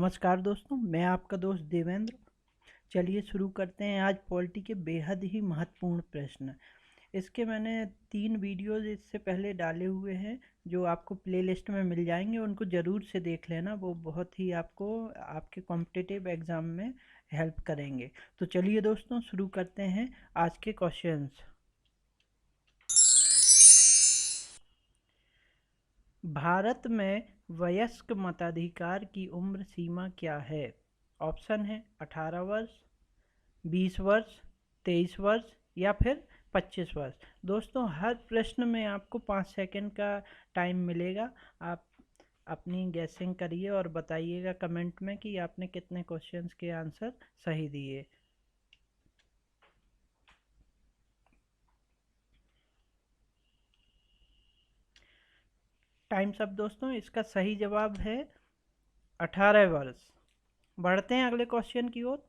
नमस्कार दोस्तों, मैं आपका दोस्त देवेंद्र। चलिए शुरू करते हैं आज पॉलिटी के बेहद ही महत्वपूर्ण प्रश्न। इसके मैंने 3 वीडियोज़ इससे पहले डाले हुए हैं जो आपको प्लेलिस्ट में मिल जाएंगे। उनको ज़रूर से देख लेना, वो बहुत ही आपको आपके कॉम्पिटिटिव एग्ज़ाम में हेल्प करेंगे। तो चलिए दोस्तों शुरू करते हैं आज के क्वेश्चंस। भारत में वयस्क मताधिकार की उम्र सीमा क्या है? ऑप्शन है 18 वर्ष, 20 वर्ष, 23 वर्ष या फिर 25 वर्ष। दोस्तों हर प्रश्न में आपको 5 सेकंड का टाइम मिलेगा। आप अपनी गैसिंग करिए और बताइएगा कमेंट में कि आपने कितने क्वेश्चंस के आंसर सही दिए। टाइम्स अप दोस्तों, इसका सही जवाब है 18 वर्ष। बढ़ते हैं अगले क्वेश्चन की ओर।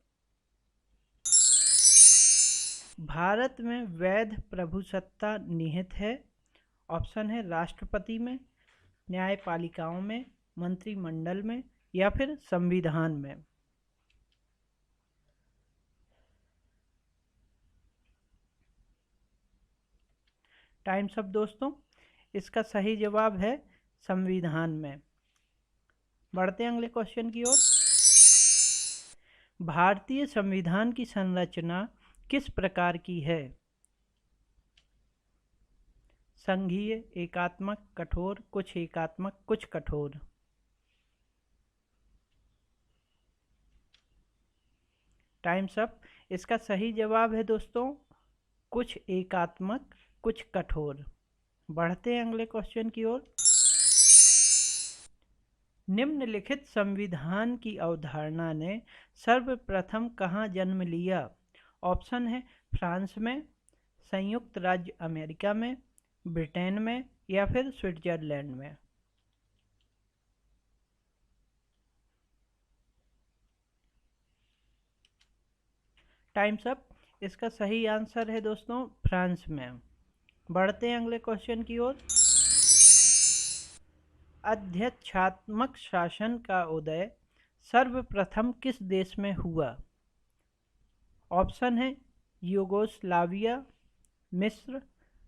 भारत में वैध प्रभुसत्ता निहित है। ऑप्शन है राष्ट्रपति में, न्यायपालिकाओं में, मंत्रिमंडल में या फिर संविधान में। टाइम्स अप दोस्तों, इसका सही जवाब है संविधान में। बढ़ते हैं अगले क्वेश्चन की ओर। भारतीय संविधान की संरचना किस प्रकार की है? संघीय, एकात्मक, कठोर, कुछ एकात्मक, कुछ कठोर। टाइम्स अप, इसका सही जवाब है दोस्तों कुछ एकात्मक, कुछ कठोर। बढ़ते हैं अगले क्वेश्चन की ओर। निम्नलिखित संविधान की अवधारणा ने सर्वप्रथम कहाँ जन्म लिया? ऑप्शन है फ्रांस में, संयुक्त राज्य अमेरिका में, ब्रिटेन में या फिर स्विट्जरलैंड में। टाइम्स अप, इसका सही आंसर है दोस्तों फ्रांस में। बढ़ते हैं अगले क्वेश्चन की ओर। अध्यक्षात्मक शासन का उदय सर्वप्रथम किस देश में हुआ? ऑप्शन है यूगोस्लाविया, मिस्र,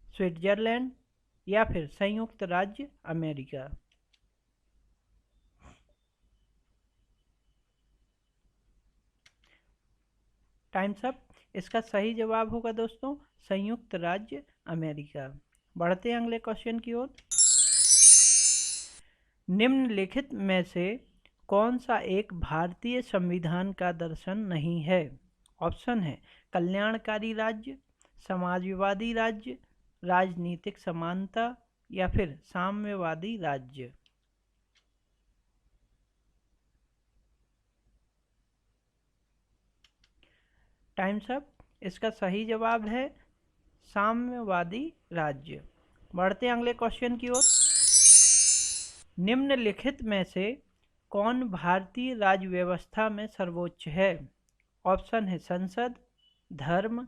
स्विट्जरलैंड या फिर संयुक्त राज्य अमेरिका। टाइम्स अप, इसका सही जवाब होगा दोस्तों संयुक्त राज्य अमेरिका। बढ़ते हैं अगले क्वेश्चन की ओर। निम्नलिखित में से कौन सा एक भारतीय संविधान का दर्शन नहीं है? ऑप्शन है कल्याणकारी राज्य, समाजवादी राज्य, राजनीतिक समानता या फिर साम्यवादी राज्य। टाइम्स अप, इसका सही जवाब है साम्यवादी राज्य। बढ़ते हैं अगले क्वेश्चन की ओर। निम्नलिखित में से कौन भारतीय राज्य व्यवस्था में सर्वोच्च है? ऑप्शन है संसद, धर्म,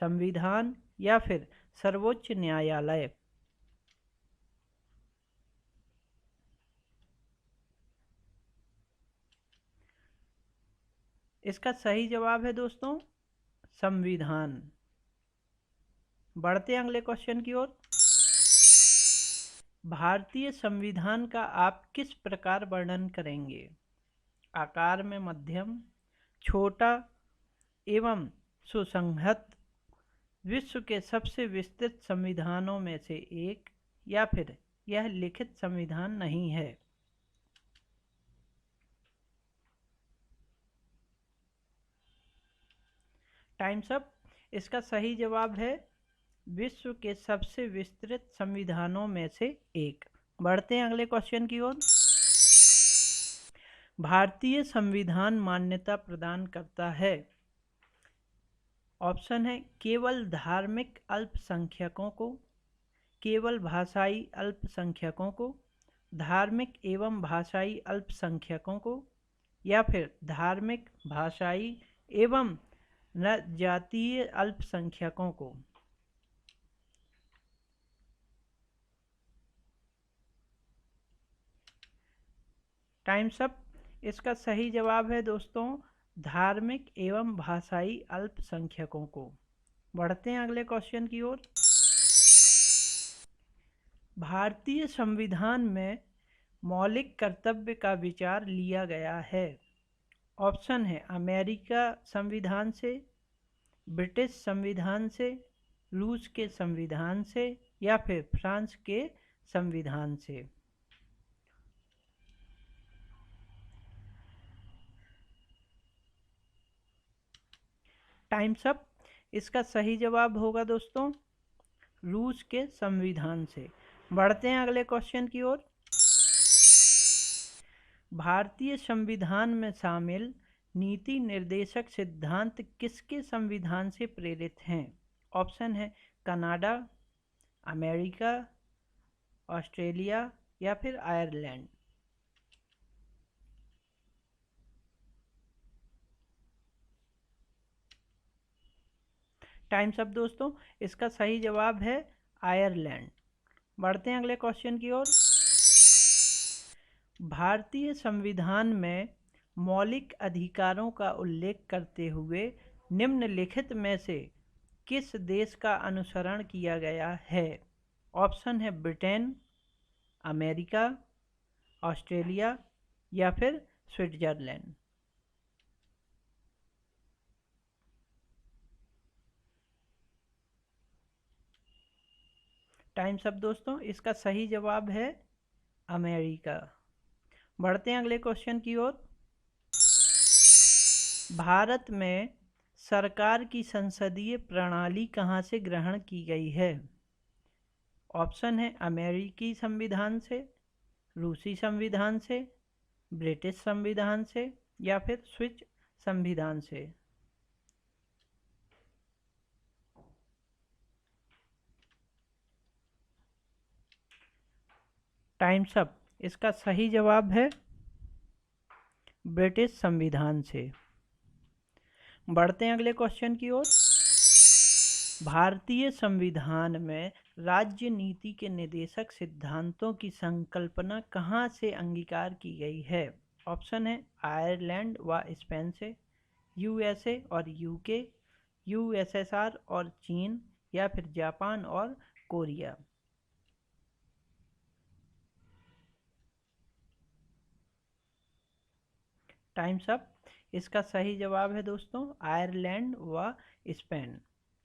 संविधान या फिर सर्वोच्च न्यायालय। इसका सही जवाब है दोस्तों संविधान। बढ़ते हैं अगले क्वेश्चन की ओर। भारतीय संविधान का आप किस प्रकार वर्णन करेंगे? आकार में मध्यम, छोटा एवं सुसंहत, विश्व के सबसे विस्तृत संविधानों में से एक या फिर यह लिखित संविधान नहीं है। टाइम्स अप, इसका सही जवाब है विश्व के सबसे विस्तृत संविधानों में से एक। बढ़ते हैं अगले क्वेश्चन की ओर। भारतीय संविधान मान्यता प्रदान करता है। ऑप्शन है केवल धार्मिक अल्पसंख्यकों को, केवल भाषाई अल्पसंख्यकों को, धार्मिक एवं भाषाई अल्पसंख्यकों को या फिर धार्मिक, भाषाई एवं जातीय अल्पसंख्यकों को। टाइम्स अप, इसका सही जवाब है दोस्तों धार्मिक एवं भाषाई अल्पसंख्यकों को। बढ़ते हैं अगले क्वेश्चन की ओर। भारतीय संविधान में मौलिक कर्तव्य का विचार लिया गया है। ऑप्शन है अमेरिका संविधान से, ब्रिटिश संविधान से, रूस के संविधान से या फिर फ्रांस के संविधान से। Times up. इसका सही जवाब होगा दोस्तों रूस के संविधान से। बढ़ते हैं अगले क्वेश्चन की ओर। भारतीय संविधान में शामिल नीति निर्देशक सिद्धांत किसके संविधान से प्रेरित हैं? ऑप्शन है कनाडा, अमेरिका, ऑस्ट्रेलिया या फिर आयरलैंड। टाइम्स अप दोस्तों। इसका सही जवाब है आयरलैंड। बढ़ते हैं अगले क्वेश्चन की ओर। भारतीय संविधान में मौलिक अधिकारों का उल्लेख करते हुए निम्नलिखित में से किस देश का अनुसरण किया गया है? ऑप्शन है ब्रिटेन, अमेरिका, ऑस्ट्रेलिया या फिर स्विट्जरलैंड। टाइम्स अप दोस्तों। इसका सही जवाब है अमेरिका। बढ़ते हैं अगले क्वेश्चन की ओर। भारत में सरकार की संसदीय प्रणाली कहाँ से ग्रहण की गई है? ऑप्शन है अमेरिकी संविधान से, रूसी संविधान से, ब्रिटिश संविधान से या फिर स्विस संविधान से। Times up. इसका सही जवाब है ब्रिटिश संविधान से। बढ़ते हैं अगले क्वेश्चन की ओर। भारतीय संविधान में राज्य नीति के निर्देशक सिद्धांतों की संकल्पना कहाँ से अंगीकार की गई है? ऑप्शन है आयरलैंड व स्पेन से, यूएसए और यूके, यूएसएसआर और चीन या फिर जापान और कोरिया। Times up. इसका सही जवाब है दोस्तों आयरलैंड व स्पेन।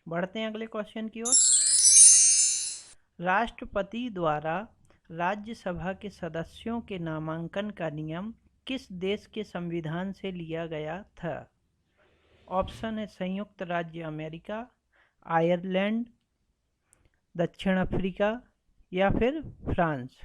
बढ़ते हैं अगले क्वेश्चन की ओर। राष्ट्रपति द्वारा राज्यसभा के सदस्यों के नामांकन का नियम किस देश के संविधान से लिया गया था? ऑप्शन है संयुक्त राज्य अमेरिका, आयरलैंड, दक्षिण अफ्रीका या फिर फ्रांस।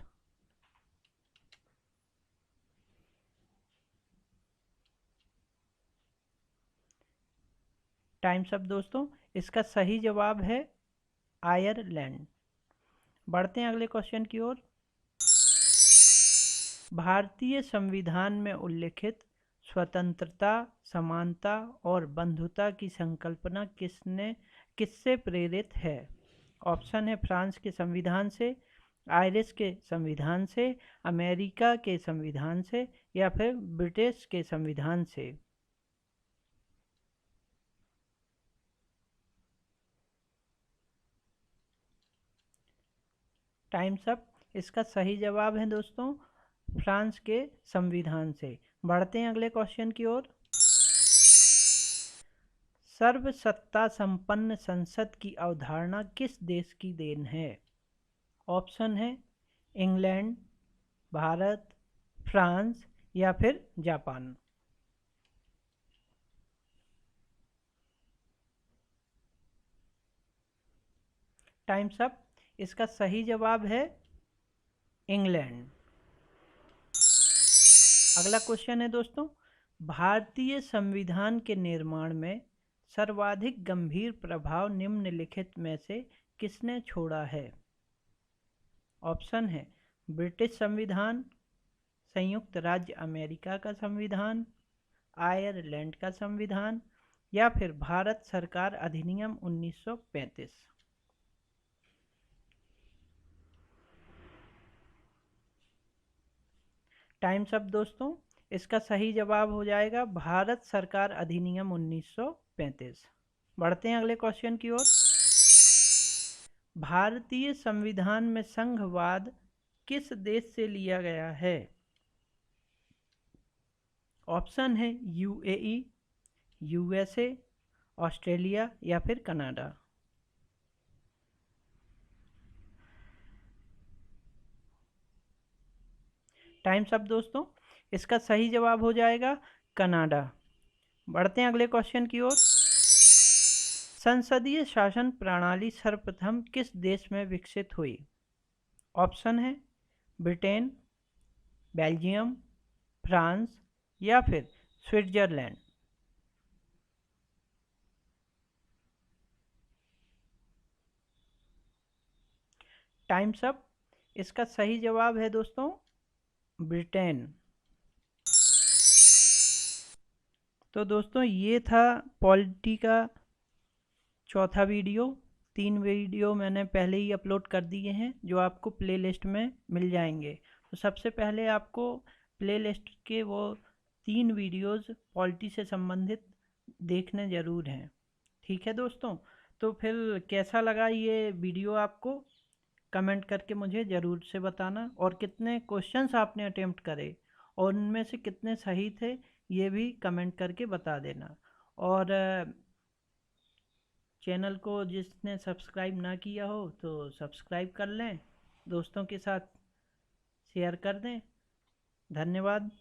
टाइम्स अप दोस्तों। इसका सही जवाब है आयरलैंड। बढ़ते हैं अगले क्वेश्चन की ओर। भारतीय संविधान में उल्लिखित स्वतंत्रता, समानता और बंधुता की संकल्पना किससे प्रेरित है? ऑप्शन है फ्रांस के संविधान से, आयरिश के संविधान से, अमेरिका के संविधान से या फिर ब्रिटिश के संविधान से। Times up. इसका सही जवाब है दोस्तों फ्रांस के संविधान से। बढ़ते हैं अगले क्वेश्चन की ओर। सर्वसत्ता संपन्न संसद की अवधारणा किस देश की देन है? ऑप्शन है इंग्लैंड, भारत, फ्रांस या फिर जापान। Times up. इसका सही जवाब है इंग्लैंड। अगला क्वेश्चन है दोस्तों भारतीय संविधान के निर्माण में सर्वाधिक गंभीर प्रभाव निम्नलिखित में से किसने छोड़ा है? ऑप्शन है ब्रिटिश संविधान, संयुक्त राज्य अमेरिका का संविधान, आयरलैंड का संविधान या फिर भारत सरकार अधिनियम 1935। टाइम्स अप दोस्तों। इसका सही जवाब हो जाएगा भारत सरकार अधिनियम 1935। बढ़ते हैं अगले क्वेश्चन की ओर। भारतीय संविधान में संघवाद किस देश से लिया गया है? ऑप्शन है यूएई, यूएसए, ऑस्ट्रेलिया या फिर कनाडा। टाइम्स अप दोस्तों, इसका सही जवाब हो जाएगा कनाडा। बढ़ते हैं अगले क्वेश्चन की ओर। संसदीय शासन प्रणाली सर्वप्रथम किस देश में विकसित हुई? ऑप्शन है ब्रिटेन, बेल्जियम, फ्रांस या फिर स्विट्जरलैंड। टाइम्स अप, इसका सही जवाब है दोस्तों ब्रिटेन। तो दोस्तों ये था पॉलिटी का चौथा वीडियो। 3 वीडियो मैंने पहले ही अपलोड कर दिए हैं जो आपको प्लेलिस्ट में मिल जाएंगे। तो सबसे पहले आपको प्लेलिस्ट के वो 3 वीडियोस पॉलिटी से संबंधित देखने ज़रूर हैं। ठीक है दोस्तों, तो फिर कैसा लगा ये वीडियो आपको कमेंट करके मुझे ज़रूर से बताना, और कितने क्वेश्चंस आपने अटेम्प्ट करे और उनमें से कितने सही थे ये भी कमेंट करके बता देना। और चैनल को जिसने सब्सक्राइब ना किया हो तो सब्सक्राइब कर लें, दोस्तों के साथ शेयर कर दें। धन्यवाद।